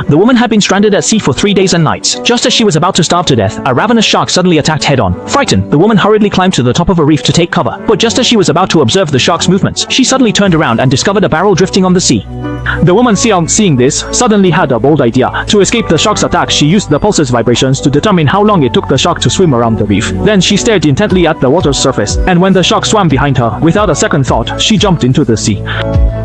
The woman had been stranded at sea for 3 days and nights. Just as she was about to starve to death, a ravenous shark suddenly attacked head-on. Frightened, the woman hurriedly climbed to the top of a reef to take cover. But just as she was about to observe the shark's movements, she suddenly turned around and discovered a barrel drifting on the sea. The woman seeing this, suddenly had a bold idea. To escape the shark's attack, she used the pulse's vibrations to determine how long it took the shark to swim around the reef. Then she stared intently at the water's surface, and when the shark swam behind her, without a second thought, she jumped into the sea.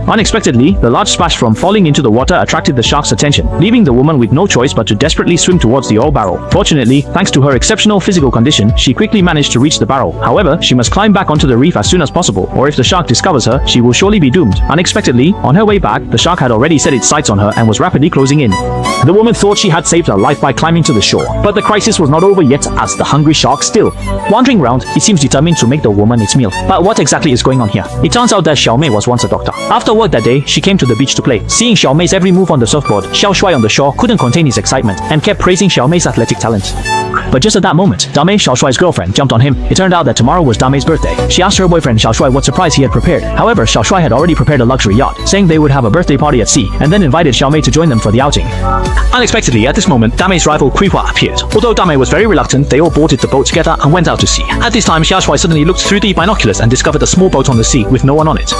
Unexpectedly, the large splash from falling into the water attracted the shark's attention, leaving the woman with no choice but to desperately swim towards the oil barrel. Fortunately, thanks to her exceptional physical condition, she quickly managed to reach the barrel. However, she must climb back onto the reef as soon as possible, or if the shark discovers her, she will surely be doomed. Unexpectedly, on her way back, the shark had already set its sights on her and was rapidly closing in. The woman thought she had saved her life by climbing to the shore, but the crisis was not over yet, as the hungry shark still wandering around, it seems determined to make the woman its meal. But what exactly is going on here? It turns out that Xiaomei was once a doctor. After work that day, she came to the beach to play. Seeing Xiaomei's every move on the surfboard, Xiao Shuai on the shore couldn't contain his excitement and kept praising Xiaomei's athletic talent. But just at that moment, Damei, Xiao Shuai's girlfriend, jumped on him. It turned out that tomorrow was Damei's birthday. She asked her boyfriend Xiao Shuai what surprise he had prepared. However, Xiao Shuai had already prepared a luxury yacht, saying they would have a birthday party at sea, and then invited Xiaomei to join them for the outing. Unexpectedly, at this moment, Damei's rival Kui Hua appeared. Although Damei was very reluctant, they all boarded the boat together and went out to sea. At this time, Xiao Shuai suddenly looked through the binoculars and discovered a small boat on the sea with no one on it.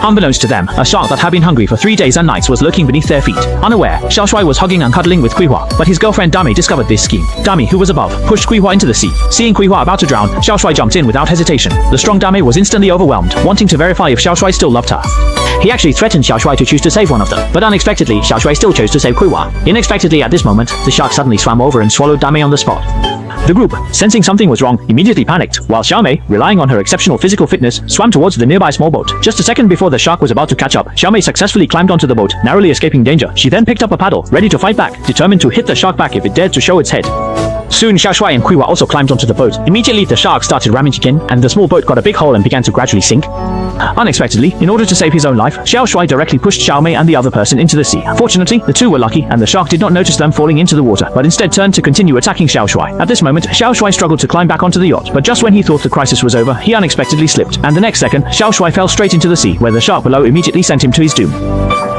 Unbeknownst to them, a shark that had been hungry for 3 days and nights was lurking beneath their feet. Unaware, Xiao Shuai was hugging and cuddling with Kui Hua, but his girlfriend Damei discovered this scheme. Damei, who was above, pushed Kui Hua into the sea. Seeing Kui Hua about to drown, Xiao Shuai jumped in without hesitation. The strong Damei was instantly overwhelmed, wanting to verify if Xiao Shuai still loved her. He actually threatened Xiao Shuai to choose to save one of them, but unexpectedly, Xiao Shuai still chose to save Kui Hua. Unexpectedly at this moment, the shark suddenly swam over and swallowed Damei on the spot. The group, sensing something was wrong, immediately panicked, while Xiaomei, relying on her exceptional physical fitness, swam towards the nearby small boat. Just a second before the shark was about to catch up, Xiaomei successfully climbed onto the boat, narrowly escaping danger. She then picked up a paddle, ready to fight back, determined to hit the shark back if it dared to show its head. Soon, Xiao Shuai and Kui Hua also climbed onto the boat. Immediately, the shark started ramming again, and the small boat got a big hole and began to gradually sink. Unexpectedly, in order to save his own life, Xiao Shuai directly pushed Xiaomei and the other person into the sea. Fortunately, the two were lucky, and the shark did not notice them falling into the water, but instead turned to continue attacking Xiao Shuai. At this moment, Xiao Shuai struggled to climb back onto the yacht, but just when he thought the crisis was over, he unexpectedly slipped, and the next second, Xiao Shuai fell straight into the sea, where the shark below immediately sent him to his doom.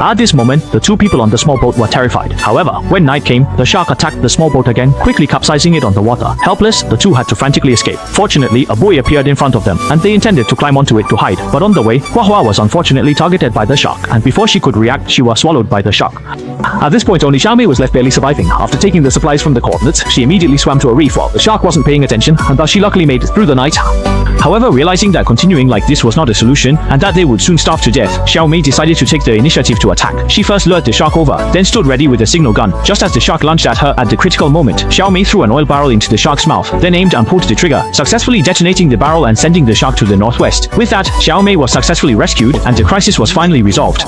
At this moment, the two people on the small boat were terrified. However, when night came, the shark attacked the small boat again, quickly capsizing it on the water. Helpless, the two had to frantically escape. Fortunately, a buoy appeared in front of them, and they intended to climb onto it to hide. But on the way, Hua Hua was unfortunately targeted by the shark, and before she could react, she was swallowed by the shark. At this point, only Xiaomei was left barely surviving. After taking the supplies from the coordinates, she immediately swam to a reef while the shark wasn't paying attention, and thus she luckily made it through the night. However, realizing that continuing like this was not a solution, and that they would soon starve to death, Xiaomei decided to take the initiative to attack. She first lured the shark over, then stood ready with a signal gun. Just as the shark lunged at her at the critical moment, Xiaomei threw an oil barrel into the shark's mouth, then aimed and pulled the trigger, successfully detonating the barrel and sending the shark to the northwest. With that, Xiaomei was successfully rescued, and the crisis was finally resolved.